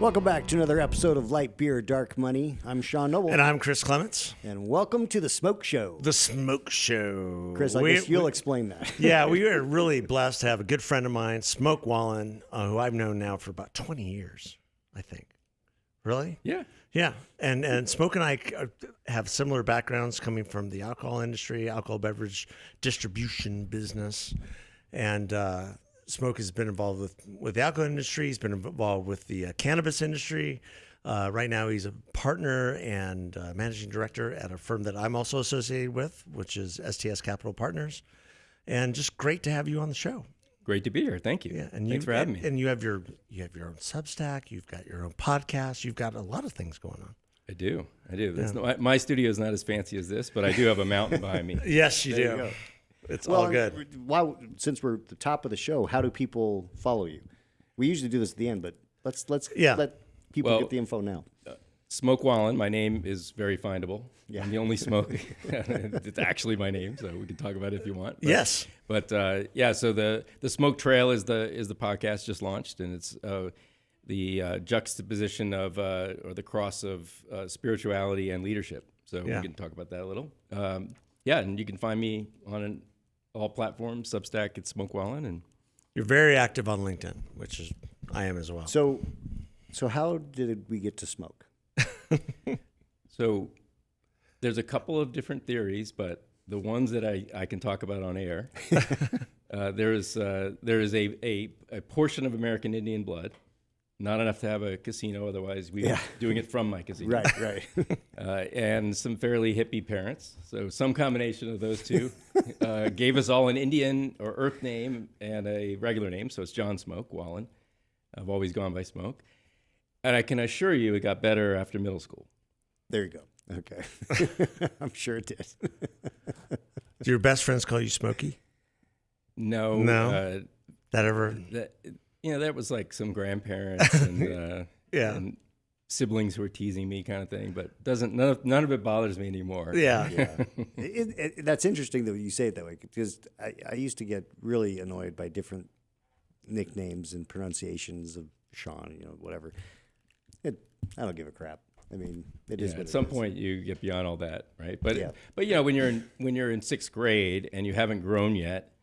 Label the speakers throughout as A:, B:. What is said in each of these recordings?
A: Welcome back to another episode of Light Beer, Dark Money. I'm Sean Noble.
B: And I'm Chris Clements.
A: And welcome to The Smoke Show.
B: The Smoke Show.
A: Chris, I guess you'll explain that.
B: Yeah, we are really blessed to have a good friend of mine, Smoke Wallin, who I've known now for about 20 years, I think. Really?
C: Yeah.
B: Yeah. And Smoke and I have similar backgrounds coming from the alcohol industry, alcohol beverage distribution business. And Smoke has been involved with the alcohol industry. He's been involved with the cannabis industry. Right now, he's a partner and managing director at a firm that I'm also associated with, which is STS Capital Partners. And just great to have you on the show.
C: Great to be here. Thank you.
B: Yeah, and
C: thanks for having me.
B: And you have your own Substack. You've got your own podcast. You've got a lot of things going on.
C: I do.
B: Yeah.
C: My studio is not as fancy as this, but I do have a mountain behind me.
B: Yes, you
A: There
B: do.
A: you go.
B: It's all good.
A: Since we're at the top of the show, how do people follow you? We usually do this at the end, but let's let people get the info now.
C: Smoke Wallin. My name is very findable.
A: Yeah.
C: I'm the only Smoke. It's actually my name, so we can talk about it if you want. But,
B: Yes.
C: But so the Smoke Trail is the podcast just launched, and it's the juxtaposition of or the cross of spirituality and leadership. So we can talk about that a little. And you can find me on all platforms. Substack, it's Smoke Wallin, and
B: You're very active on LinkedIn, which is I am as well.
A: So how did we get to smoke?
C: so there's a couple of different theories, but the ones that I can talk about on air, there is a portion of American Indian blood, not enough to have a casino, otherwise we'd be doing it from my casino.
A: Right.
C: And some fairly hippie parents. So some combination of those two gave us all an Indian or Earth name and a regular name. So it's John Smoke Wallin. I've always gone by Smoke. And I can assure you it got better after middle school.
A: There you go. Okay. I'm sure it did.
B: Do your best friends call you Smokey?
C: No.
B: That ever?
C: That was like some grandparents and, and siblings who were teasing me kind of thing, but none of it bothers me anymore.
B: Yeah.
A: That's interesting that you say it that way, because I used to get really annoyed by different nicknames and pronunciations of Sean, whatever. I don't give a crap. I mean, it is what it is.
C: At some point you get beyond all that, right? But when you're in sixth grade and you haven't grown yet,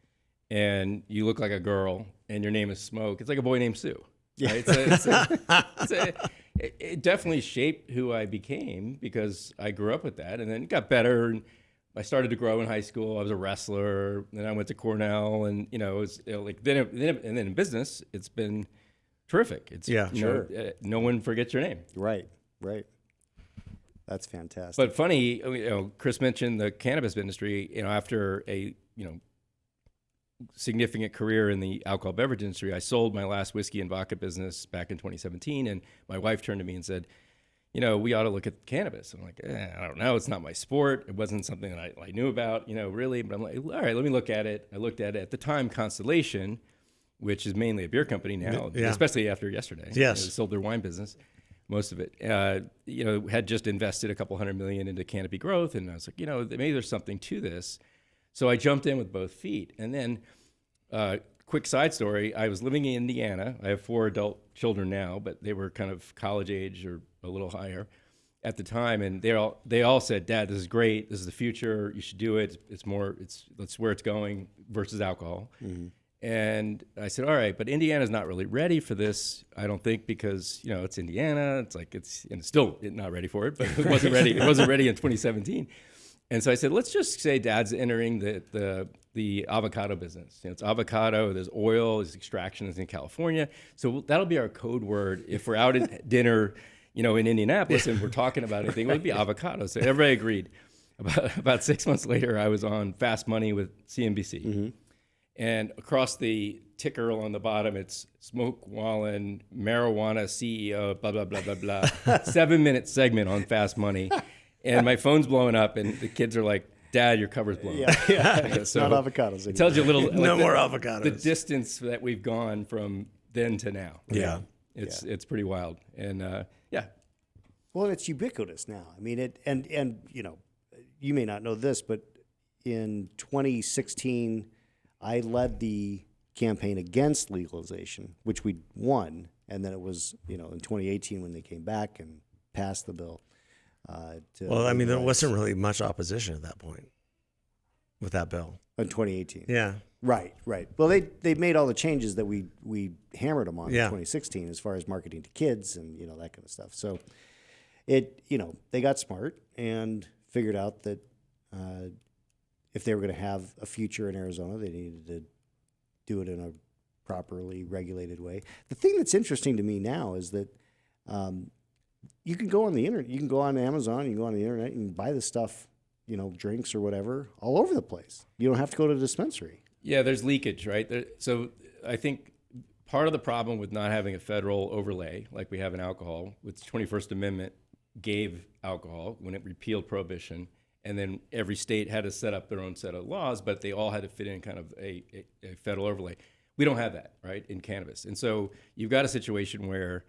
C: and you look like a girl, and your name is Smoke, it's like a boy named Sue.
A: Yeah.
C: Right? It definitely shaped who I became because I grew up with that, and then it got better. And I started to grow in high school. I was a wrestler, then I went to Cornell, and it was then in business, it's been terrific. It's
A: sure.
C: No one forgets your name.
A: Right. That's fantastic.
C: But funny, Chris mentioned the cannabis industry. After a significant career in the alcohol beverage industry, I sold my last whiskey and vodka business back in 2017, and my wife turned to me and said, we ought to look at cannabis. I'm like, I don't know. It's not my sport. It wasn't something that I knew about, really. But I'm like, all right, let me look at it. I looked at it at the time. Constellation, which is mainly a beer company now, especially after yesterday.
B: Yes.
C: They sold their wine business, most of it. Had just invested a couple $100 million into Canopy Growth, and I was like, maybe there's something to this. So I jumped in with both feet. And then, quick side story, I was living in Indiana. I have 4 adult children now, but they were kind of college age or a little higher at the time. And they all said, Dad, this is great. This is the future. You should do it. That's where it's going versus alcohol. Mm-hmm. And I said, all right, but Indiana's not really ready for this, I don't think, because, it's Indiana. It's still not ready for it, but it wasn't ready. It wasn't ready in 2017. And so I said, let's just say Dad's entering the avocado business. It's avocado, there's oil, there's extraction in California. So that'll be our code word. If we're out at dinner, in Indianapolis and we're talking about anything, it would be avocado. So everybody agreed. About 6 months later, I was on Fast Money with CNBC. Mm-hmm. And across the ticker on the bottom, it's Smoke Wallin, marijuana CEO, blah, blah, blah, blah, blah. 7-minute segment on Fast Money. And my phone's blowing up, and the kids are like, Dad, your cover's blown up.
A: It's
C: so
A: not avocados anymore.
C: It tells you a little.
B: No more avocados.
C: The distance that we've gone from then to now.
B: Yeah.
C: It's pretty wild. And
A: Well, it's ubiquitous now. I mean, and you may not know this, but in 2016, I led the campaign against legalization, which we won. And then it was, in 2018 when they came back and passed the bill.
B: Well, I mean, there
A: legalize-
B: wasn't really much opposition at that point with that bill.
A: in 2018.
B: Yeah.
A: Right. Well, they made all the changes that we hammered them on
B: Yeah.
A: in 2016 as far as marketing to kids and that kind of stuff. So they got smart and figured out that if they were going to have a future in Arizona, they needed to do it in a properly regulated way. The thing that's interesting to me now is that you can go on the internet, you can go on Amazon, you can go on the internet and buy the stuff, drinks or whatever, all over the place. You don't have to go to the dispensary.
C: Yeah, there's leakage, right? So I think part of the problem with not having a federal overlay like we have in alcohol, with the 21st Amendment gave alcohol when it repealed prohibition, and then every state had to set up their own set of laws, but they all had to fit in kind of a federal overlay. We don't have that, right, in cannabis. And so you've got a situation where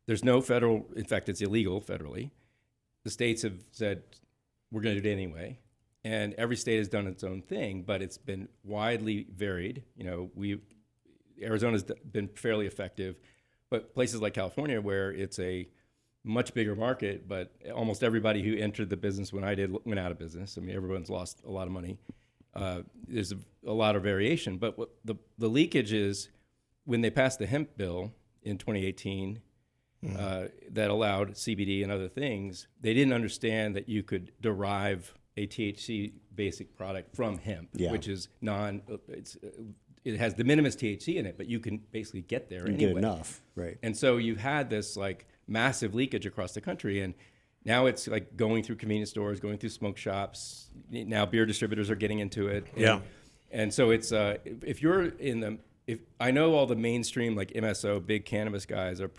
C: there's no federal, in fact, it's illegal federally. The states have said, we're going to do it anyway. And every state has done its own thing, but it's been widely varied. Arizona's been fairly effective, but places like California, where it's a much bigger market, but almost everybody who entered the business when I did went out of business. I mean, everyone's lost a lot of money. There's a lot of variation, but what the leakage is when they passed the hemp bill in 2018 that allowed CBD and other things, they didn't understand that you could derive a THC basic product from hemp, which is it has de minimis THC in it, but you can basically get there anyway.
A: Get enough, right?
C: And so you had this like massive leakage across the country, and now it's like going through convenience stores, going through smoke shops. Now beer distributors are getting into it. And so it's if I know all the mainstream like MSO big cannabis guys are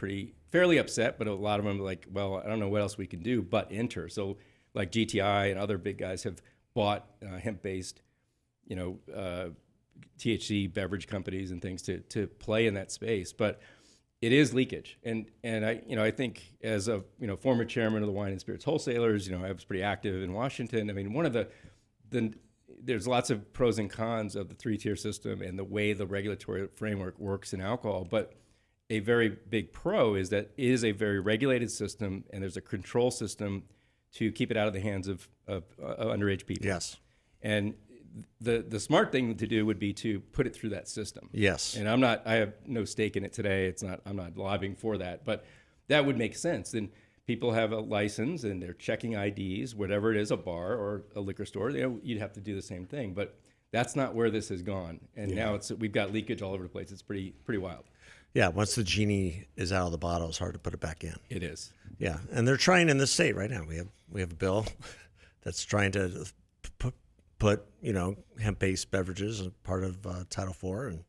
C: fairly upset, but a lot of them are like, well, I don't know what else we can do but enter. So like GTI and other big guys have bought hemp-based, THC beverage companies and things to play in that space, but it is leakage. And I think as a former chairman of the wine and spirits wholesalers, I was pretty active in Washington. I mean, one of there's lots of pros and cons of the 3-tier system and the way the regulatory framework works in alcohol, but a very big pro is that it is a very regulated system, and there's a control system to keep it out of the hands of underage people.
B: Yes.
C: And the smart thing to do would be to put it through that system.
B: Yes.
C: And I have no stake in it today. I'm not lobbying for that, but that would make sense. Then people have a license and they're checking IDs, whatever it is, a bar or a liquor store, you'd have to do the same thing. But that's not where this has gone. And now we've got leakage all over the place. It's pretty wild.
B: Yeah, once the genie is out of the bottle, it's hard to put it back in.
C: It is.
B: Yeah, and they're trying in this state right now. We have a bill that's trying to put hemp-based beverages as part of Title IV,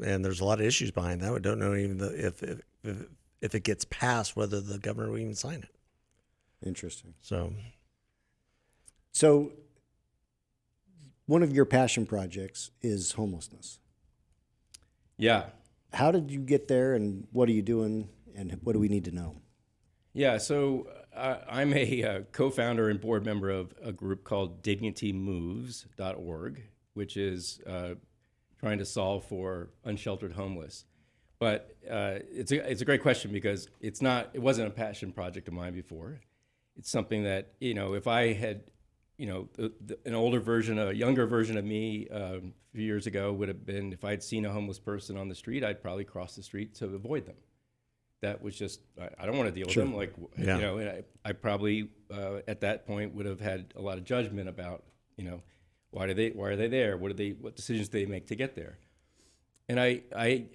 B: and there's a lot of issues behind that. We don't know even if it gets passed whether the governor will even sign it.
A: Interesting.
B: So
A: one of your passion projects is homelessness.
C: Yeah.
A: How did you get there, and what are you doing, and what do we need to know?
C: Yeah, so I'm a co-founder and board member of a group called DignityMoves.org, which is trying to solve for unsheltered homeless. But it's a great question because it wasn't a passion project of mine before. It's something that if I had an older version, a younger version of me a few years ago would have been, if I'd seen a homeless person on the street, I'd probably cross the street to avoid them. That was just, I don't want to deal with them. And I probably at that point would have had a lot of judgment about, why are they there? What decisions do they make to get there? And I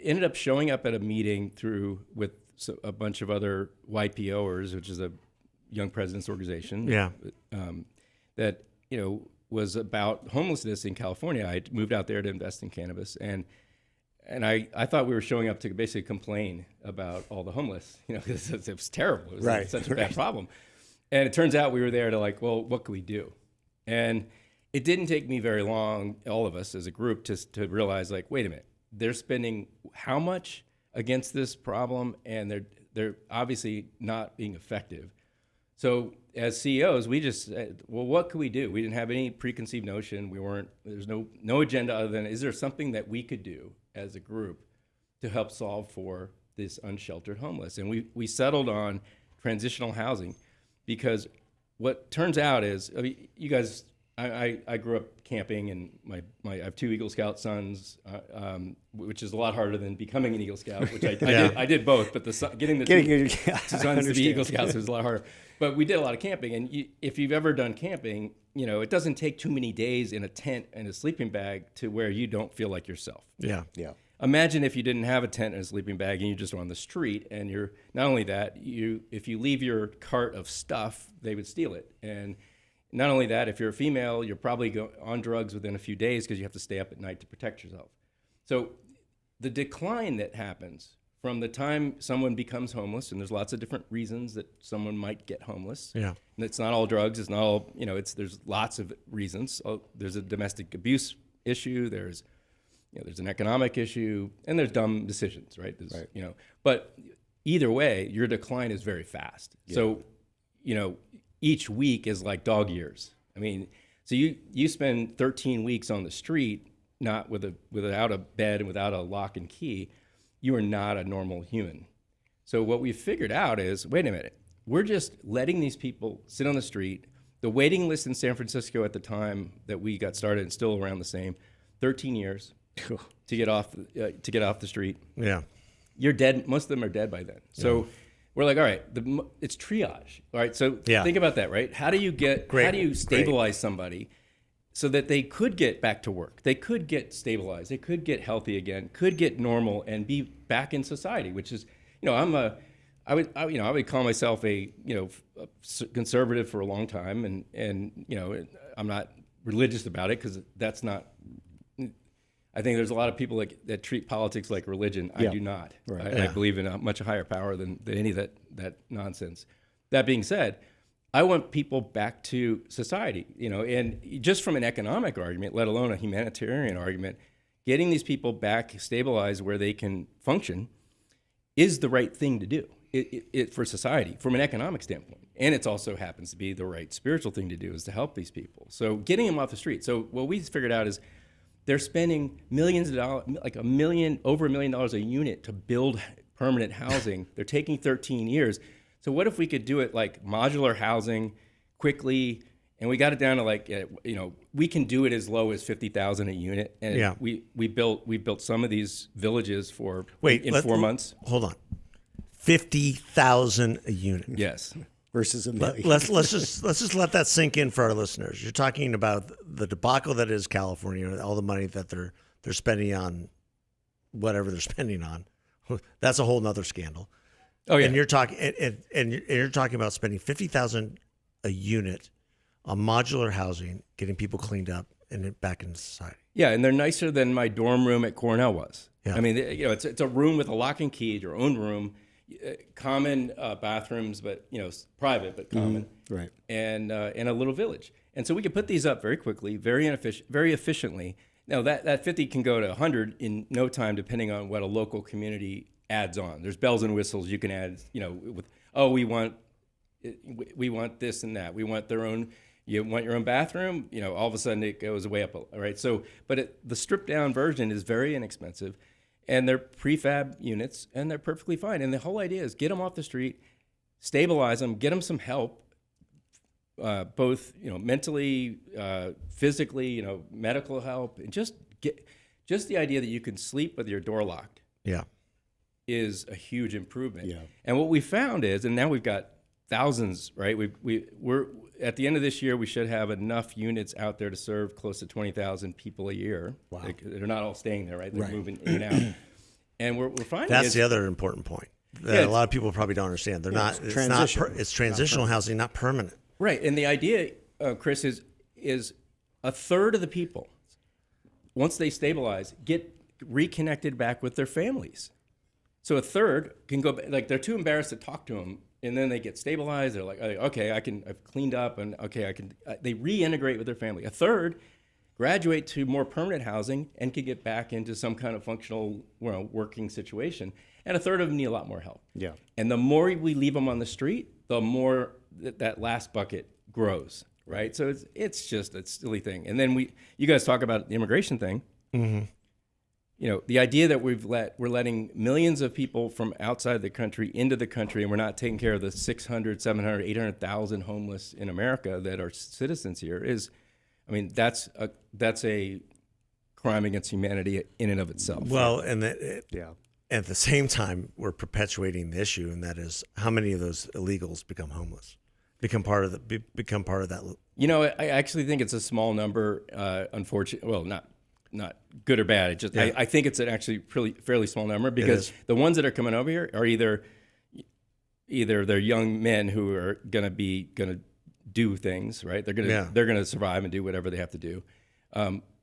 C: ended up showing up at a meeting with a bunch of other YPOers, which is a Young Presidents Organization.
B: Yeah.
C: That was about homelessness in California. I moved out there to invest in cannabis, and I thought we were showing up to basically complain about all the homeless, because it was terrible. It was such a bad problem. And it turns out we were there to what can we do? And it didn't take me very long, all of us as a group, to realize wait a minute, they're spending how much against this problem, and they're obviously not being effective. So as CEOs, we just said, well, what could we do? We didn't have any preconceived notion. There's no agenda other than, is there something that we could do as a group to help solve for this unsheltered homeless. And we settled on transitional housing because what turns out is, I mean, you guys, I grew up camping, and I have 2 Eagle Scout sons, which is a lot harder than becoming an Eagle Scout, which I did both, but getting the two sons to be Eagle Scouts was a lot harder. But we did a lot of camping, and if you've ever done camping, it doesn't take too many days in a tent and a sleeping bag to where you don't feel like yourself.
B: Yeah.
A: Yeah.
C: Imagine if you didn't have a tent and a sleeping bag and you're just on the street, and you're not only that, if you leave your cart of stuff, they would steal it. And not only that, if you're a female, you're probably on drugs within a few days because you have to stay up at night to protect yourself. So the decline that happens from the time someone becomes homeless, and there's lots of different reasons that someone might get homeless.
B: Yeah.
C: And it's not all drugs. It's not all, there's lots of reasons. There's a domestic abuse issue. There's an economic issue, and there's dumb decisions, right?
A: Right.
C: But either way, your decline is very fast. Yeah. So, each week is like dog years. I mean, so you spend 13 weeks on the street, not without a bed and without a lock and key. You are not a normal human. So what we figured out is, wait a minute, we're just letting these people sit on the street. The waiting list in San Francisco at the time that we got started, and still around the same, 13 years to get off the street.
B: Yeah.
C: You're dead. Most of them are dead by then. So we're like, all right, it's triage. All right. So think about that, right? How do you stabilize somebody so that they could get back to work? They could get stabilized. They could get healthy again, could get normal and be back in society, which is, I would call myself a conservative for a long time. And I'm not religious about it because that's not, I think there's a lot of people that treat politics like religion. I do not. Right. I believe in a much higher power than any of that nonsense. That being said, I want people back to society, and just from an economic argument, let alone a humanitarian argument, getting these people back stabilized where they can function is the right thing to do for society from an economic standpoint. And it also happens to be the right spiritual thing to do, is to help these people. So getting them off the street. So what we figured out is, they're spending millions of dollars, like over $1 million a unit to build permanent housing. They're taking 13 years. So what if we could do it like modular housing quickly, and we got it down to we can do it as low as $50,000 a unit. And we built some of these villages in 4 months.
B: Hold on, $50,000 a unit.
C: Yes.
A: Versus $1 million.
B: Let's just let that sink in for our listeners. You're talking about the debacle that is California, all the money that they're spending on whatever they're spending on. That's a whole nother scandal.
C: Oh yeah.
B: And you're talking you're talking about spending $50,000 a unit on modular housing, getting people cleaned up and back into society.
C: Yeah, and they're nicer than my dorm room at Cornell was.
B: Yeah.
C: I mean, it's a room with a lock and key, your own room. Common bathrooms, but private but common,
A: right?
C: And in a little village, and so we could put these up very quickly, very efficiently. Now that 50 can go to 100 in no time, depending on what a local community adds on. There's bells and whistles you can add. We want this and that. We want their own. You want your own bathroom. All of a sudden it goes way up. All right. So, but the stripped down version is very inexpensive. And they're prefab units, and they're perfectly fine. And the whole idea is get them off the street, stabilize them, get them some help, both mentally, physically, medical help, and just the idea that you can sleep with your door locked.
B: Yeah,
C: is a huge improvement.
A: Yeah.
C: And what we found is, and now we've got thousands, right? We're at the end of this year, we should have enough units out there to serve close to 20,000 people a year.
A: Wow.
C: They're not all staying there, right? They're moving in and out. And we're finding
B: that's the other important point that a lot of people probably don't understand. They're not. It's transitional housing, not permanent.
C: Right. And the idea, Chris, is a third of the people, once they stabilize, get reconnected back with their families. So a third can go, they're too embarrassed to talk to them, and then they get stabilized. They're like, okay, I've cleaned up, and okay, they reintegrate with their family. A third graduate to more permanent housing and can get back into some kind of functional, working situation. And a third of them need a lot more help.
A: Yeah.
C: And the more we leave them on the street, the more that last bucket grows, right? So it's just a silly thing. And then you guys talk about the immigration thing.
B: Mm-hmm.
C: the idea that we're letting millions of people from outside the country into the country, and we're not taking care of the 600, 700, 800,000 homeless in America that are citizens here is, that's a crime against humanity in and of itself.
B: Well, and
A: Yeah.
B: at the same time, we're perpetuating the issue, and that is how many of those illegals become homeless, become part of that.
C: I actually think it's a small number. Unfortunately, well, not good or bad. It just I think it's an actually fairly small number, because the ones that are coming over here are either they're young men who are gonna do things, right. They're gonna survive and do whatever they have to do.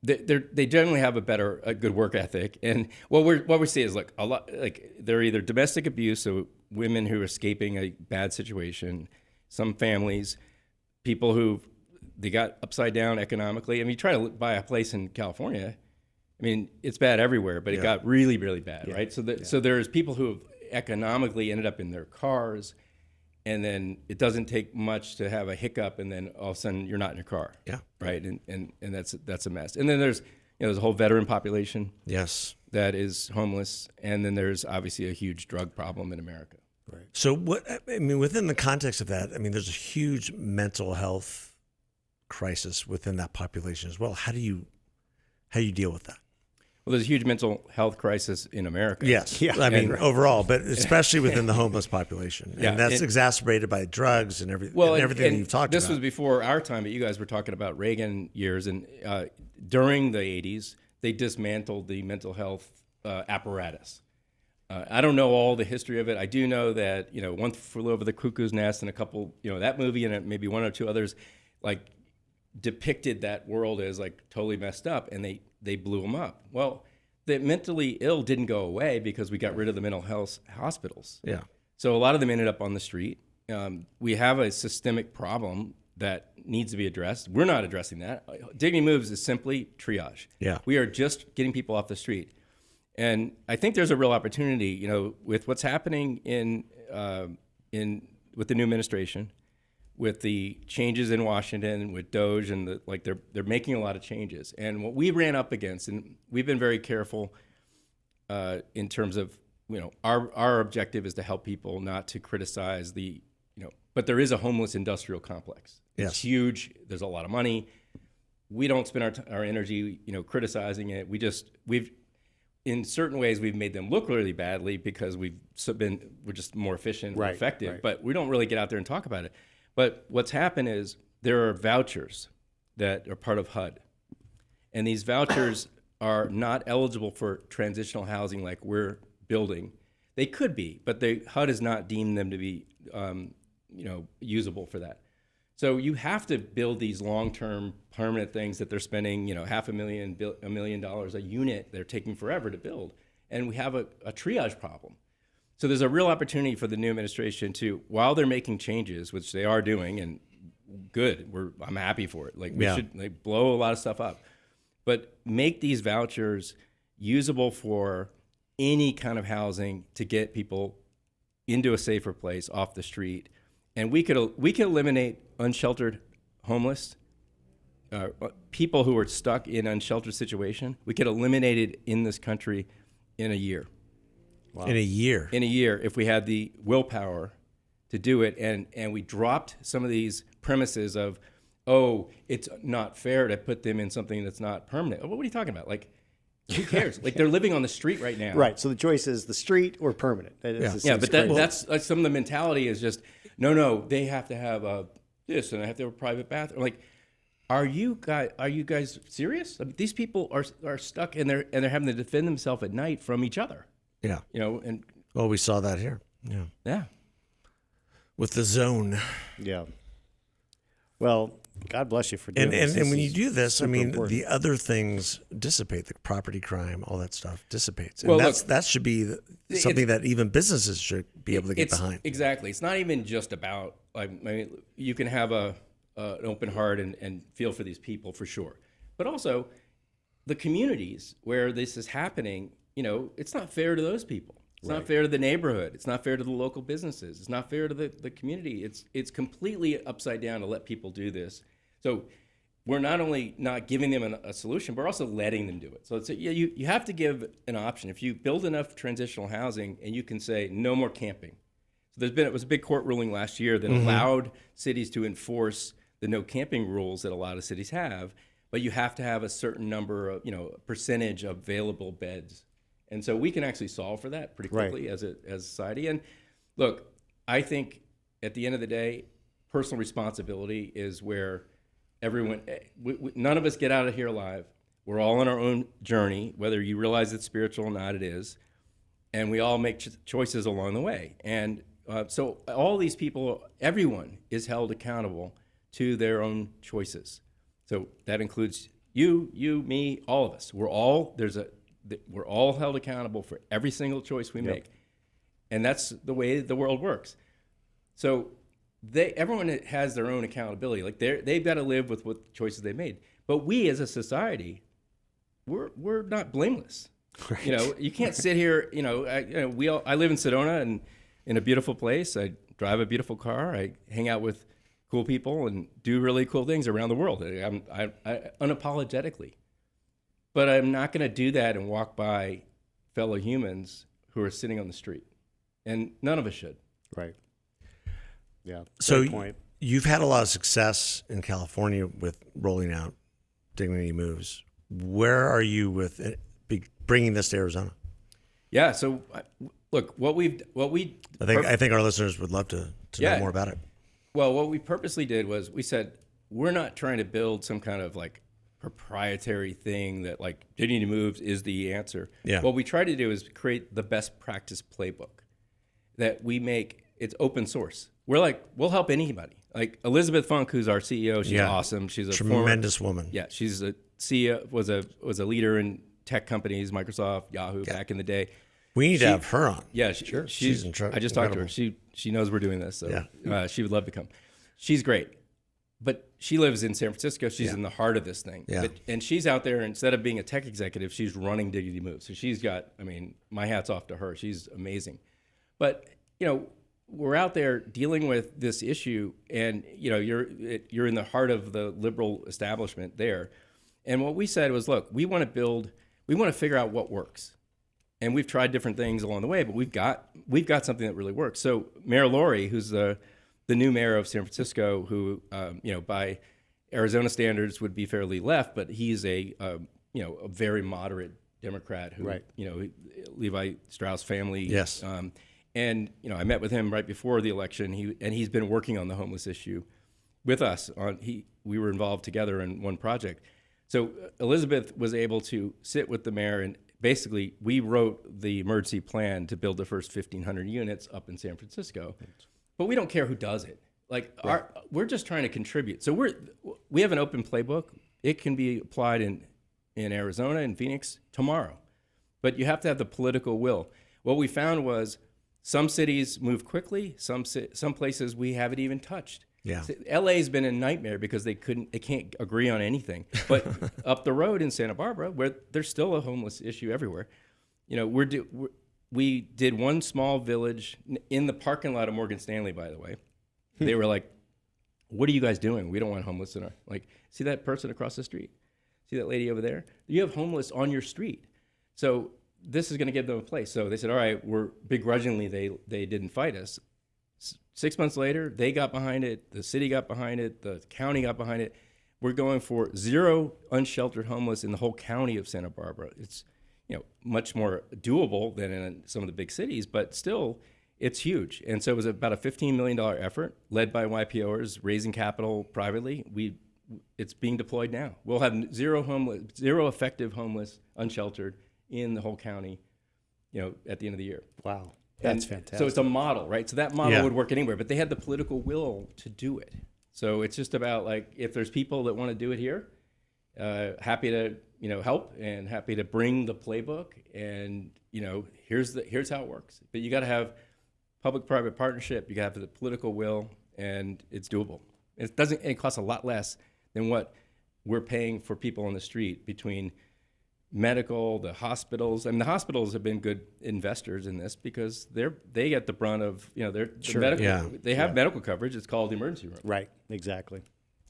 C: They generally have a good work ethic, and what we see is a lot they're either domestic abuse, so women who are escaping a bad situation, some families, people who they got upside down economically. You try to buy a place in California, it's bad everywhere, but it got really, really bad, right? So there's people who have economically ended up in their cars, and then it doesn't take much to have a hiccup, and then all of a sudden you're not in your car, right? And that's a mess. And then there's there's a whole veteran population, that is homeless, and then there's obviously a huge drug problem in America.
A: Right.
B: So within the context of that, there's a huge mental health crisis within that population as well. How do you deal with that?
C: Well, there's a huge mental health crisis in America.
B: Yes.
A: Yeah.
B: Overall, but especially within the homeless population. And that's exacerbated by drugs and everything that you've talked about.
C: This was before our time, but you guys were talking about Reagan years. And during the 80s, they dismantled the mental health apparatus. I don't know all the history of it. I do know that, One Flew Over the Cuckoo's Nest and a couple, that movie and maybe one or two others, depicted that world as totally messed up, and they blew them up. Well, the mentally ill didn't go away because we got rid of the mental health hospitals.
B: Yeah.
C: So a lot of them ended up on the street. We have a systemic problem that needs to be addressed. We're not addressing that. Dignity Moves is simply triage.
B: Yeah.
C: We are just getting people off the street. And I think there's a real opportunity, with what's happening with the new administration, with the changes in Washington, with Doge, and they're making a lot of changes. And what we ran up against, and we've been very careful in terms of, our objective is to help people, not to criticize but there is a homeless industrial complex. It's huge. There's a lot of money. We don't spend our energy, criticizing it. We've in certain ways we've made them look really badly because we're just more efficient and effective, but we don't really get out there and talk about it. But what's happened is there are vouchers that are part of HUD. And these vouchers are not eligible for transitional housing like we're building. They could be, but HUD has not deemed them to be usable for that. So you have to build these long-term permanent things that they're spending, $500,000, $1 million a unit. They're taking forever to build. And we have a triage problem. So there's a real opportunity for the new administration to, while they're making changes, which they are doing, and good, I'm happy for it. We should blow a lot of stuff up, but make these vouchers usable for any kind of housing to get people into a safer place off the street. And we could eliminate unsheltered homeless people who are stuck in unsheltered situation. We could eliminate it in this country in a year.
B: Wow. In a year,
C: if we had the willpower to do it, and we dropped some of these premises of, it's not fair to put them in something that's not permanent. What are you talking about? Who cares? They're living on the street right now.
A: Right. So the choice is the street or permanent.
C: But that's some of the mentality is just, no, they have to have this, and I have to have a private bathroom. Are you guys serious? These people are stuck, and they're having to defend themselves at night from each other.
B: Yeah.
C: And
B: we saw that here. Yeah.
C: Yeah.
B: With the zone.
A: Yeah. Well, God bless you for doing this.
B: And when you do this,
A: important.
B: the other things dissipate. The property crime, all that stuff dissipates. And that should be something that even businesses should be able to get behind.
C: Exactly. It's not even just about, you can have an open heart and feel for these people for sure. But also the communities where this is happening, it's not fair to those people. It's not fair to the neighborhood. It's not fair to the local businesses. It's not fair to the community. It's completely upside down to let people do this. So we're not only not giving them a solution, but we're also letting them do it. So you have to give an option. If you build enough transitional housing and you can say no more camping. So it was a big court ruling last year that allowed cities to enforce the no camping rules that a lot of cities have, but you have to have a certain number of, percentage of available beds. And so we can actually solve for that pretty quickly as a society. And look, I think at the end of the day, personal responsibility is where everyone, none of us get out of here alive. We're all on our own journey, whether you realize it's spiritual or not, it is. And we all make choices along the way. And so all these people, everyone is held accountable to their own choices. So that includes you, me, all of us. We're all held accountable for every single choice we make. And that's the way the world works. So everyone has their own accountability. Like they've got to live with what choices they made. But we as a society, we're not blameless. Right. You can't sit here. I live in Sedona and in a beautiful place. I drive a beautiful car. I hang out with cool people and do really cool things around the world. I unapologetically. But I'm not going to do that and walk by fellow humans who are sitting on the street, and none of us should.
A: Right. Yeah.
B: So you've had a lot of success in California with rolling out Dignity Moves. Where are you with bringing this to Arizona?
C: Yeah. So look,
B: I think our listeners would love to know more about it.
C: Well, what we purposely did was we said, we're not trying to build some kind of like proprietary thing that like Dignity Moves is the answer.
B: Yeah.
C: What we try to do is create the best practice playbook that we make. It's open source. We're like, we'll help anybody. Like Elizabeth Funk, who's our CEO, she's awesome. She's a
B: tremendous woman.
C: Yeah, she's a CEO, was a leader in tech companies, Microsoft, Yahoo, back in the day.
B: We need to have her on.
C: Yeah, she's I just talked to her. She knows we're doing this, so she would love to come. She's great, but she lives in San Francisco. She's in the heart of this thing, and she's out there. Instead of being a tech executive, she's running Dignity Moves. So she's got, my hat's off to her. She's amazing. But we're out there dealing with this issue, and you're in the heart of the liberal establishment there. And what we said was, look, we want to figure out what works. And we've tried different things along the way, but we've got something that really works. So Mayor Lori, who's the new mayor of San Francisco, who by Arizona standards would be fairly left, but he's a very moderate Democrat who Levi Strauss family.
B: Yes.
C: And I met with him right before the election. He's been working on the homeless issue with us. We were involved together in one project. So Elizabeth was able to sit with the mayor, and basically we wrote the emergency plan to build the first 1,500 units up in San Francisco. But we don't care who does it. We're just trying to contribute. So we have an open playbook. It can be applied in Arizona and Phoenix tomorrow. But you have to have the political will. What we found was some cities move quickly. Some places we haven't even touched.
B: Yeah.
C: LA's been a nightmare because they can't agree on anything. But up the road in Santa Barbara, where there's still a homeless issue everywhere, we did one small village in the parking lot of Morgan Stanley, by the way. They were like, what are you guys doing? We don't want homeless in our, see that person across the street? See that lady over there? You have homeless on your street. So this is going to give them a place. So they said, all right, begrudgingly, they didn't fight us. 6 months later, they got behind it. The city got behind it. The county got behind it. We're going for 0 unsheltered homeless in the whole county of Santa Barbara. It's much more doable than in some of the big cities, but still, it's huge. And so it was about a $15 million effort led by YPOers, raising capital privately. It's being deployed now. We'll have 0 effective homeless, unsheltered in the whole county, at the end of the year.
A: Wow. That's fantastic.
C: So it's a model, right? So that model would work anywhere, but they had the political will to do it. So it's just about if there's people that want to do it here, happy to help and happy to bring the playbook, and here's how it works. But you got to have public-private partnership. You got to have the political will, and it's doable. It costs a lot less than what we're paying for people on the street between medical, the hospitals. The hospitals have been good investors in this because they get the brunt of medical. They have medical coverage. It's called the emergency room.
A: Right. Exactly.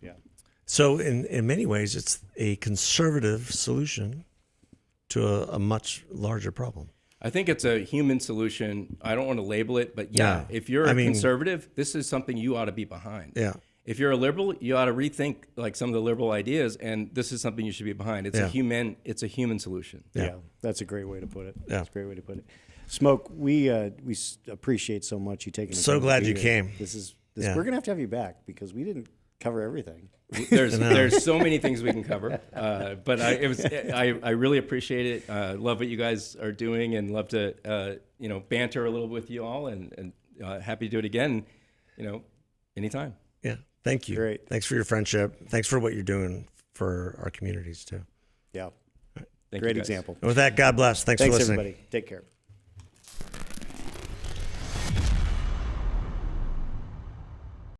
A: Yeah.
B: So in many ways, it's a conservative solution to a much larger problem.
C: I think it's a human solution. I don't want to label it, but
B: Yeah.
C: if you're
B: I
C: a
B: mean-
C: conservative, this is something you ought to be behind.
B: Yeah.
C: If you're a liberal, you ought to rethink like some of the liberal ideas, and this is something you should be behind. It's
B: Yeah.
C: a human solution.
A: Yeah, that's a great way to put it.
B: Yeah.
A: That's a great way to put it. Smoke, we appreciate so much you taking the
B: So
A: time to
B: glad
A: be
B: you
A: here.
B: came. Yeah.
A: We're gonna have to have you back because we didn't cover everything.
C: There's so many things we can cover, but I really appreciate it. Love what you guys are doing, and love to banter a little with you all, and happy to do it again. Anytime.
B: Yeah. Thank you.
A: Great.
B: Thanks for your friendship. Thanks for what you're doing for our communities too.
A: Yeah,
C: Thank
A: great
C: you guys.
A: example.
B: And with that, God bless. Thanks for
A: Thanks
B: listening.
A: everybody. Take care.